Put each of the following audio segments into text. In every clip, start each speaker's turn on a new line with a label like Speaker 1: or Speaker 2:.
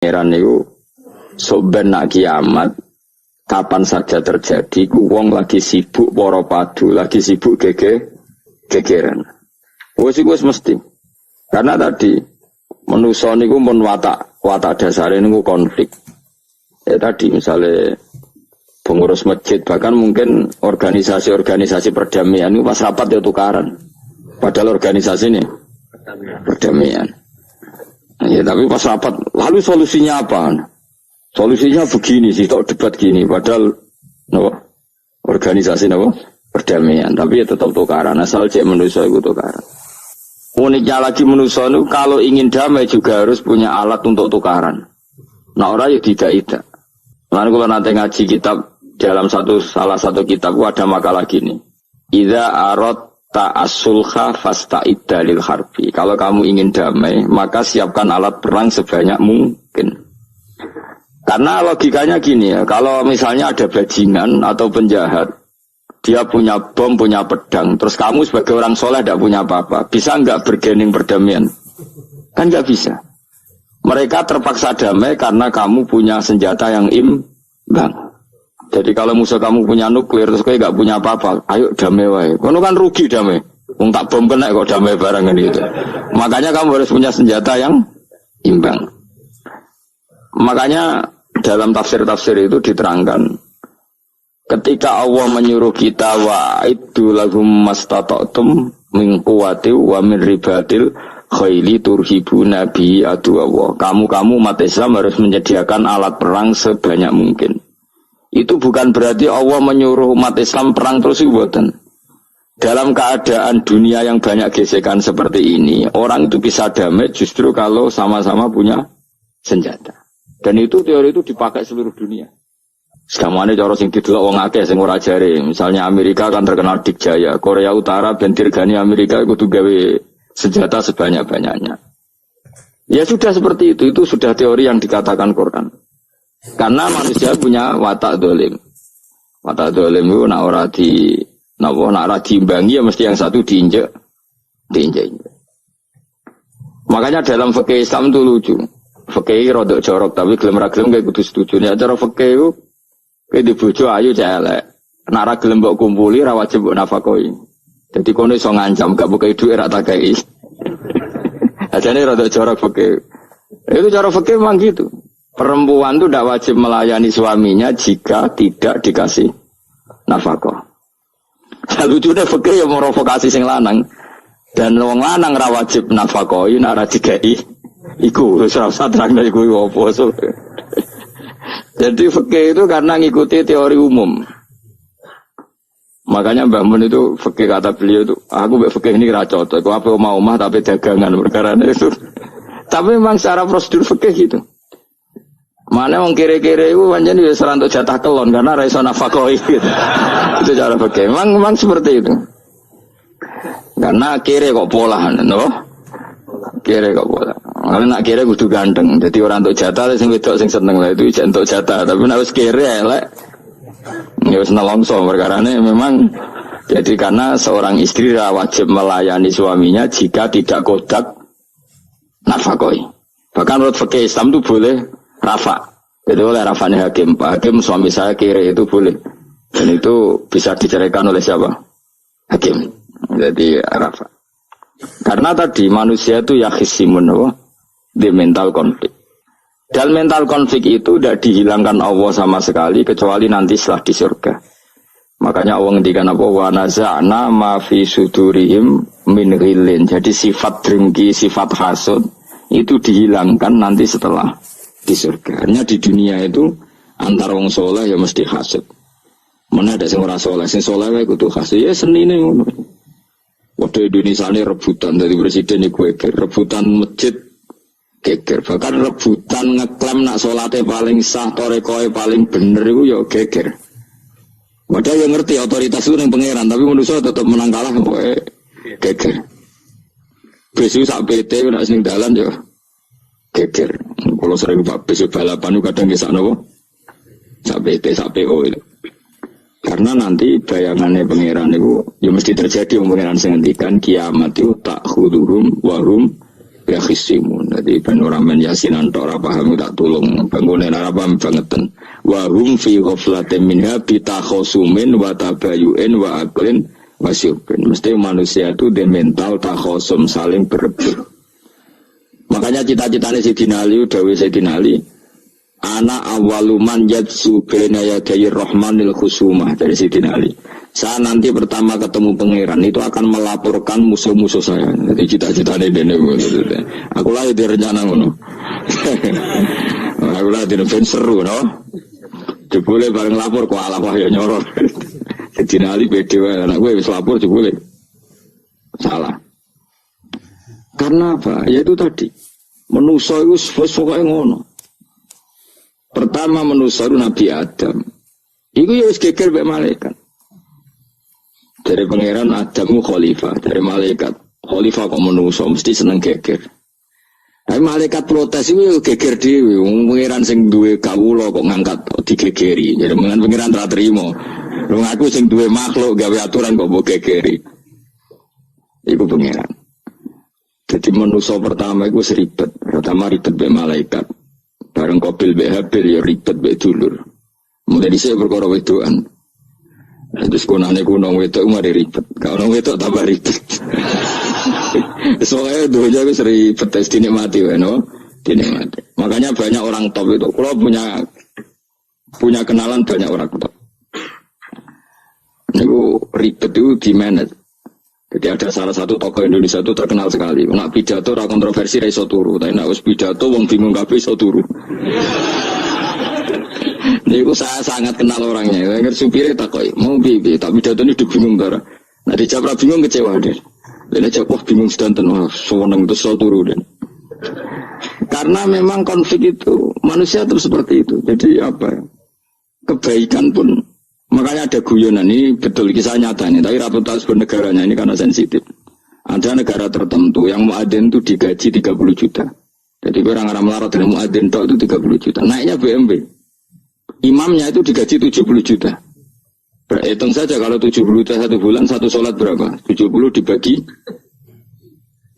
Speaker 1: pangeran itu soben nak kiamat kapan saja terjadi wong lagi sibuk para padu, lagi sibuk gegeran. Wis mesti. Karena tadi manusa niku mun watak dasare niku konflik. Ya tadi misalnya pengurus masjid bahkan mungkin organisasi-organisasi perdamaian itu pas rapat ya tukaran. Padahal organisasi ini perdamaian. Ya tapi pas rapat lalu solusinya apa? Solusinya begini sih, tok debat gini. Padahal organisasi perdamaian. Tapi ya tetap tukaran. Asal cek manusia itu tukaran. Uniknya lagi manusia itu kalau ingin damai juga harus punya alat untuk tukaran. Nah orang ya tidak. Lalu kalau nanti ngaji kitab dalam salah satu kitab ada makalah gini. Idza aradta as-sulha fasta'idda lil harbi. Kalau kamu ingin damai, maka siapkan alat perang sebanyak mungkin. Karena logikanya gini ya, kalau misalnya ada bajingan atau penjahat, dia punya bom, punya pedang, terus kamu sebagai orang soleh tidak punya apa-apa, bisa nggak bergening perdamaian? Kan nggak bisa. Mereka terpaksa damai karena kamu punya senjata yang imbang. Jadi kalau musuh kamu punya nuklir, terus kamu nggak punya apa-apa, ayo damai wae. Kamu kan rugi damai. Wong tak bom kena kok damai barang gitu. Makanya kamu harus punya senjata yang imbang. Makanya dalam tafsir-tafsir itu diterangkan. Ketika Allah menyuruh kita wa'iddu lahum mastata'tum min quwwati wa min ribatil khaili turhibuna bi aduwwa. Kamu umat Islam harus menyediakan alat perang sebanyak mungkin. Itu bukan berarti Allah menyuruh umat Islam perang terus ibuatan. Dalam keadaan dunia yang banyak gesekan seperti ini, orang itu bisa damai justru kalau sama-sama punya senjata. Dan itu teori itu dipakai seluruh dunia. Sekamane cara sing didelok wong akeh sing ora jare. Misalnya Amerika kan terkenal dikjaya, Korea Utara ben dirgani Amerika kudu gawe senjata sebanyak-banyaknya. Ya sudah seperti itu sudah teori yang dikatakan Quran. Karena manusia punya watak dolim. Watak dolim itu nak ora diimbangi ya mesti yang satu diinjek. Makanya dalam fikih Islam itu lucu. Fikih rodok jorok tapi gelem ra gelem kayak kudu setuju. Nek cara fikih itu kayak di bojo ayu celek. Nara gelem mbok kumpuli ra wajib mbok nafakoi. Jadi kono iso ngancam gak buka dhuwit ra tak kei. Ajane rada jorok fikih. Itu cara fikih memang gitu. Perempuan itu tidak wajib melayani suaminya jika tidak dikasih nafkah. Lucunya fikih yang merovokasi sing lanang. Dan wong lanang ra wajib nafkahi nek ra dikei. Iku wis ora usah terangno iku opo. Jadi fikih itu karena ngikuti teori umum. Makanya Mbak Mun itu fikih kata beliau itu, aku mbek fikih ini ra cocok. Aku apa omah tapi dagangan perkara itu. Tapi memang secara prosedur fikih gitu. Mana wong kere-kere itu pancen wis ora entuk jatah kelon karena ra iso nafkahi gitu. Itu cara fikih. Memang seperti itu. Karena kere kok pola, no? Kere kok pola. Karena nak kere kudu ganteng. Jadi orang entuk jatah sing wedok sing seneng lah itu entuk jatah, tapi nek wis kere elek ya wis nelongso perkarane memang. Jadi karena seorang istri wajib melayani suaminya jika tidak kodak nafkahi. Bahkan menurut fikih Islam itu boleh rafa. Jadi oleh rafanya hakim. Pak Hakim suami saya kiri itu boleh. Dan itu bisa diceraikan oleh siapa? Hakim. Jadi rafa. Karena tadi manusia itu yakhisimun di mental konflik. Dan mental konflik itu tidak dihilangkan Allah sama sekali kecuali nanti setelah di surga. Makanya Allah ngendikan apa? Wa naza'na ma fi sudurihim min ghillin. Jadi sifat dengki, sifat hasud itu dihilangkan nanti setelah di surga. Hanya di dunia itu antar wong soleh ya mesti hasud. Mana ada sing ora soleh, sing soleh wae kudu hasud. Ya senine ngono. Waktu Indonesia ini rebutan dari presiden iku rebutan masjid geger. Bahkan rebutan ngeklaim nak salate paling sah, torekoe paling bener itu ya geger. Padahal yang ngerti otoritas itu yang pangeran, tapi manusia tetap menang kalah pokoknya geger. Besok sak PT nak sing dalan ya geger. Kalau sering Pak besok balapan itu kadang kisah nopo sak PT, sak PO itu. Karena nanti bayangannya pangeran itu ya mesti terjadi pangeran sing ngendikan kiamat itu tak khuduhum warum ya khisimun. Jadi ben ora men yasinan tok ora paham tak tulung bangunan ora paham bangeten. Wa hum fi ghaflatin minha bitakhosumin wa tabayu'in wa aklin wa syurbin. Mesti manusia itu dia mental takhosum saling berebut. Makanya cita-citanya Sayyidina Ali, dawuh Sayyidina Ali, ana awaluman yadsu baina yadayir rahmanil khusumah dari Sayyidina Ali. Saya nanti pertama ketemu pangeran itu akan melaporkan musuh-musuh saya. Jadi cita-citanya dene. Aku lah di rencana ngono. Aku lah di ben seru no. Jebule bareng lapor kok ala wah ya nyoror. Sayyidina Ali beda wae anak gue wis lapor jebule. Salah. Karena apa? Ya itu tadi. Manusa itu pokoknya ngono. Pertama manusa itu Nabi Adam. Iku ya wis geger mek malaikat. Dari pangeran Adamu khalifah, dari malaikat khalifah kok manusa mesti seneng geger. Tapi malaikat protes itu geger dhewe, pangeran sing duwe kawula kok ngangkat digegeri. Jadi pangeran ra trimo. Lho aku sing duwe makhluk gawe aturan kok mbok gegeri. Iku pangeran. Jadi manusa pertama itu seribet. Pertama ribet be malaikat. Bareng Qabil be Habil ya ribet be dulur. Mulai dhisik perkara wedokan. Terus kunane kunong wedok mari ribet. Kalau wedok tambah ribet. Soalnya dunia itu ribet tes dinikmati no? Dinikmati. Makanya banyak orang top itu. Kalau punya kenalan banyak orang top. Itu ribet itu di manage. Jadi ada salah satu tokoh Indonesia itu terkenal sekali. Nak pidato ra kontroversi ra iso turu, tapi nak wis pidato wong bingung kabeh iso turu. Niku saya sangat kenal orangnya. Saya supire takoki, "Mau piye? Tak pidato ini bingung ta." Nah dijawab bingung kecewa deh. Dene jawab bingung sedanten, wah seneng terus iso turu deh. Karena memang konflik itu manusia itu seperti itu. Jadi apa ya? Kebaikan pun makanya ada guyonan ini betul kisah nyata nih, tapi reputasi bernegaranya ini karena sensitif. Ada negara tertentu yang muadzin itu digaji 30 juta. Jadi orang-orang melarat dengan muadzin tok itu 30 juta. Naiknya BMW. Imamnya itu digaji 70 juta. Berhitung saja kalau 70 juta satu bulan, satu sholat berapa? 70 dibagi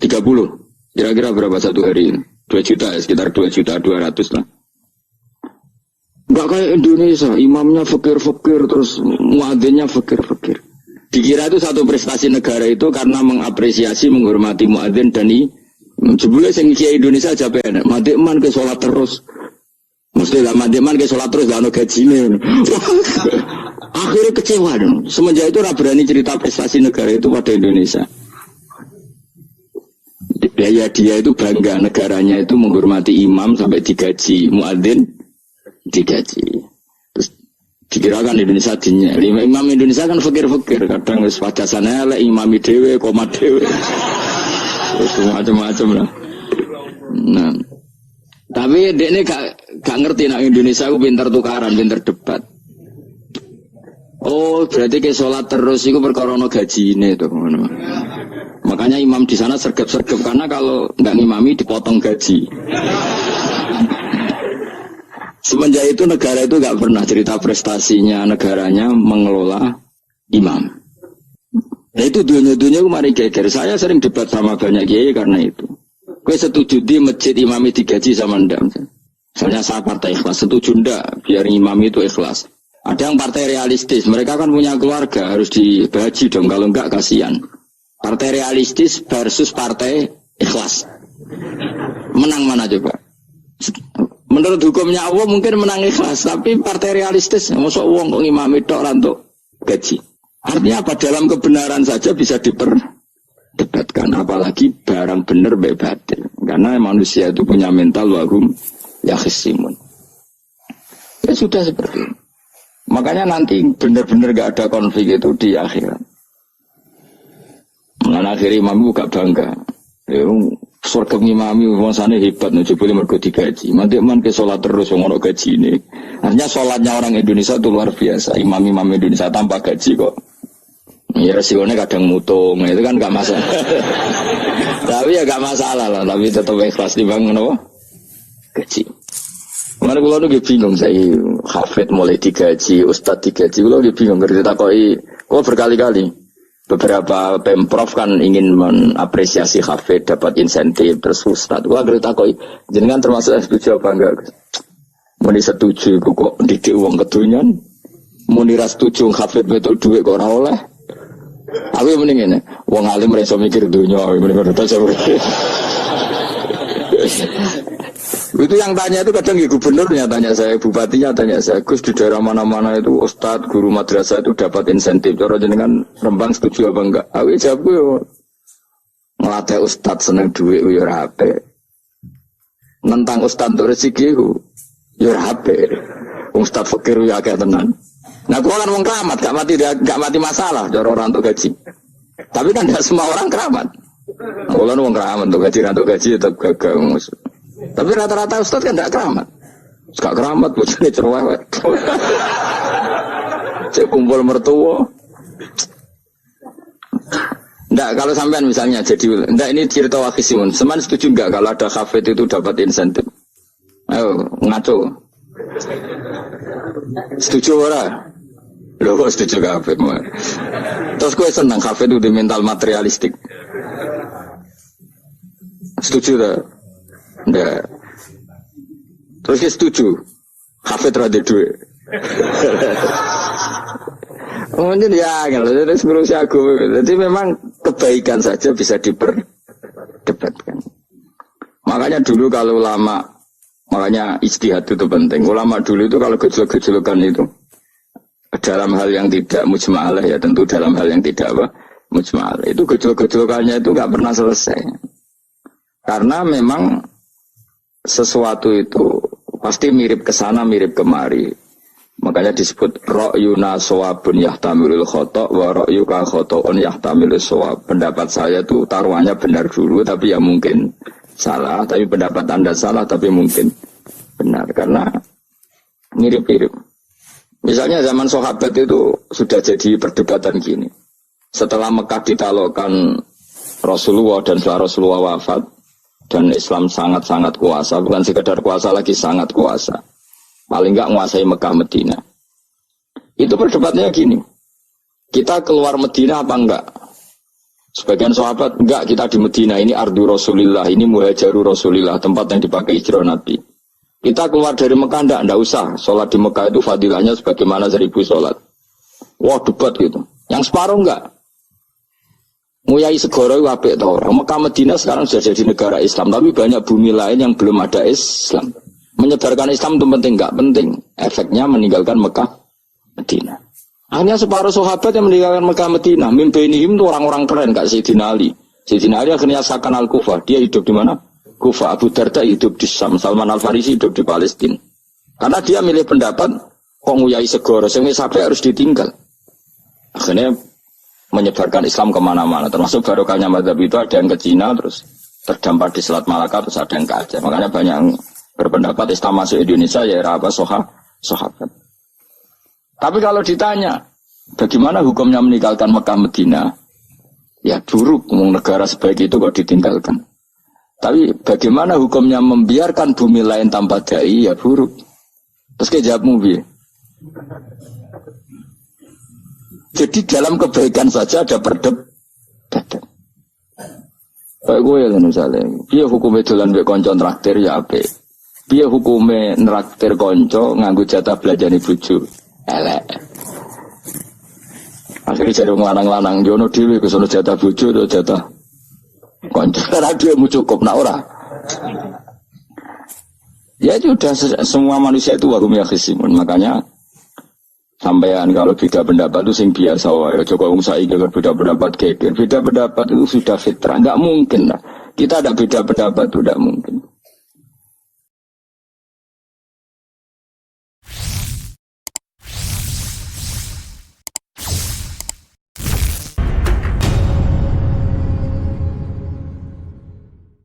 Speaker 1: 30. Kira-kira berapa satu hari ini? 2 juta ya, sekitar 2 juta 200 lah. Enggak kayak Indonesia, imamnya fakir-fakir, terus muadzinnya fakir-fakir. Dikira itu satu prestasi negara itu karena mengapresiasi, menghormati muadzin dan jebule sing kiai Indonesia aja penak. Madekman ke sholat terus. Mesti lah madekman ke sholat terus lah ono gajine. Akhirnya kecewa dong. Semenjak itu ora berani cerita prestasi negara itu pada Indonesia. Ya dia itu bangga negaranya itu menghormati imam sampai digaji, muadzin digaji. Terus dikirakan Indonesia dinya. Imam Indonesia kan fakir-fakir, kadang wis padasane elek imami dhewe, komat dhewe. Terus macam-macam lah. Nah, tapi dekne gak ngerti nak Indonesia ku pinter tukaran, pinter debat. Oh, berarti ke sholat terus itu perkara ono gajine to ngono. Makanya imam di sana sergap-sergap karena kalau nggak ngimami dipotong gaji. Semenjak itu negara itu nggak pernah cerita prestasinya negaranya mengelola imam. Nah itu dunia-dunia kemarin geger. Saya sering debat sama banyak kiai karena itu. Gue setuju di masjid imami digaji sama ndak. Misalnya saya partai ikhlas, setuju ndak biar imam itu ikhlas. Ada yang partai realistis, mereka kan punya keluarga harus dibaji dong, kalau enggak kasihan. Partai realistis versus partai ikhlas. Menang mana coba? Menurut hukumnya Allah mungkin menang ikhlas, tapi partai realistis, masuk uang kok ngimami tok untuk gaji. Artinya apa? Dalam kebenaran saja bisa diperdebatkan, apalagi barang benar bebatin. Karena manusia itu punya mental wahum yakhisimun. Ya sudah seperti itu. Makanya nanti benar-benar gak ada konflik itu di akhirat. Mengenai akhir imam itu gak bangga. Surga ngimami wansane hebat nih, coba mergo digaji. Mantik-man ke sholat terus ngono gaji ini. Artinya sholatnya orang Indonesia itu luar biasa. Imam-imam Indonesia tanpa gaji kok. Ya resikonya kadang mutung, itu kan gak masalah. Tapi ya gak masalah lah, tapi tetap ikhlas dibangun apa? Gaji. Mana kalau lu bingung saya hafid mulai digaji, ustad digaji, kalau bingung ngerti takoki, kok berkali-kali. beberapa pemprov kan ingin mengapresiasi hafid dapat insentif terus ustad. Gua ngerti takoi jenengan termasuk setuju apa enggak? Muni setuju kok didik uang kedunyan. Muni ra setuju hafid betul duit kok ora oleh. Aku mending ngene, wong alim ora iso mikir dunya, mending ora tahu. Itu yang tanya itu kadang ya gubernurnya tanya saya, bupatinya tanya saya, Gus di daerah mana-mana itu ustadz, guru madrasah itu dapat insentif. Cara jenengan Rembang setuju apa enggak? Aku jawab yo ngelatih ustadz seneng duit yo ora apik. Nentang ustadz untuk rezeki yo ora apik. Ustadz fakir yo akeh tenan. Nah, gua kan wong keramat, gak mati masalah cara orang untuk gaji. Tapi kan tidak semua orang keramat. Kalau wong keramat untuk gaji tetap gagal. Tapi rata-rata ustaz kan tidak keramat. Gak keramat, bojone cerewet. Cek kumpul mertua. Nggak, kalau sampean misalnya jadi, nggak ini cerita wakisimun. Seman setuju nggak kalau ada hafid itu dapat insentif? Ayo ngaco. Setuju ora? Loh kok setuju hafid? Terus gue senang hafid itu di mental materialistik. Setuju tak? Nggak. Terus dia setuju hafid rada duit. Mungkin ya, jadi ngurusi aku. Jadi memang kebaikan saja bisa diperdebatkan. Makanya dulu kalau ulama, makanya ijtihad itu penting. Ulama dulu itu kalau gejolak-gejolakan itu dalam hal yang tidak mujma'alah ya, tentu dalam hal yang tidak apa mujma'alah. Itu gejolak-gejolakannya itu nggak pernah selesai. Karena memang sesuatu itu pasti mirip ke sana, mirip kemari. Makanya disebut ra'yuna shawabun yahtamilul khata' wa ra'yuka khata'un yahtamilus shawab. Pendapat saya itu taruhannya benar dulu tapi ya mungkin salah, tapi pendapat Anda salah tapi mungkin benar karena mirip-mirip. Misalnya zaman sahabat itu sudah jadi perdebatan gini. Setelah Mekah ditaklukkan Rasulullah dan setelah Rasulullah wafat dan Islam sangat-sangat kuasa, bukan sekedar kuasa lagi, sangat kuasa. Paling enggak menguasai Mekah Medina. Itu perdebatannya gini. Kita keluar Medina apa enggak? Sebagian sahabat, enggak, kita di Medina. Ini ardu Rasulillah, ini muhajaru Rasulillah, tempat yang dipakai hijrah Nabi. Kita keluar dari Mekah, enggak usah. Sholat di Mekah itu fadilahnya sebagaimana 1000 sholat. Wah, debat gitu. Yang separuh enggak. Nguyai segoro itu apik tau. Mekah Medina sekarang sudah jadi negara Islam, tapi banyak bumi lain yang belum ada Islam. Menyebarkan Islam itu penting, enggak penting. Efeknya meninggalkan Mekah Medina. Hanya separuh sahabat yang meninggalkan Mekah Medina. Mimpenihim itu orang-orang keren, Kak Sayyidina Ali. Sayyidina Ali akhirnya sakan Al-Kufah. Dia hidup di mana? Kufah. Abu Darda hidup di Syam. Salman Al-Farisi hidup di Palestina. Karena dia milih pendapat, kok nguyai segoro, sehingga sampai harus ditinggal. Akhirnya menyebarkan Islam kemana-mana. Termasuk barokahnya mazhab itu ada yang ke Cina, terus terdampar di Selat Malaka, terus ada yang ke Aceh. Makanya banyak yang berpendapat Islam masuk Indonesia ya era apa sahabat. Tapi kalau ditanya bagaimana hukumnya meninggalkan Mekah Medina, ya buruk. Negara sebaik itu kok ditinggalkan. Tapi bagaimana hukumnya membiarkan bumi lain tanpa dai, ya buruk. Terus kayak jawabmu bi. Jadi dalam kebaikan saja ada perdebatan. Kayak gue ya misalnya, dia hukumnya dolan mbek konco traktir ya apik. Piye hukume nraktir konco nganggo jatah belajani bojo. Elek. Akhirnya jadi lanang-lanang jono dhewe kesono jatah bojo atau jatah konco. Karena dia mu cukup nak ora. Ya itu udah semua manusia itu wahum yakhisimun. Makanya sampean kalau beda pendapat itu sing biasa wae. Coba wong saiki kalau beda pendapat geger. Beda pendapat itu sudah fitrah, enggak mungkin lah. Kita ada beda pendapat itu enggak mungkin.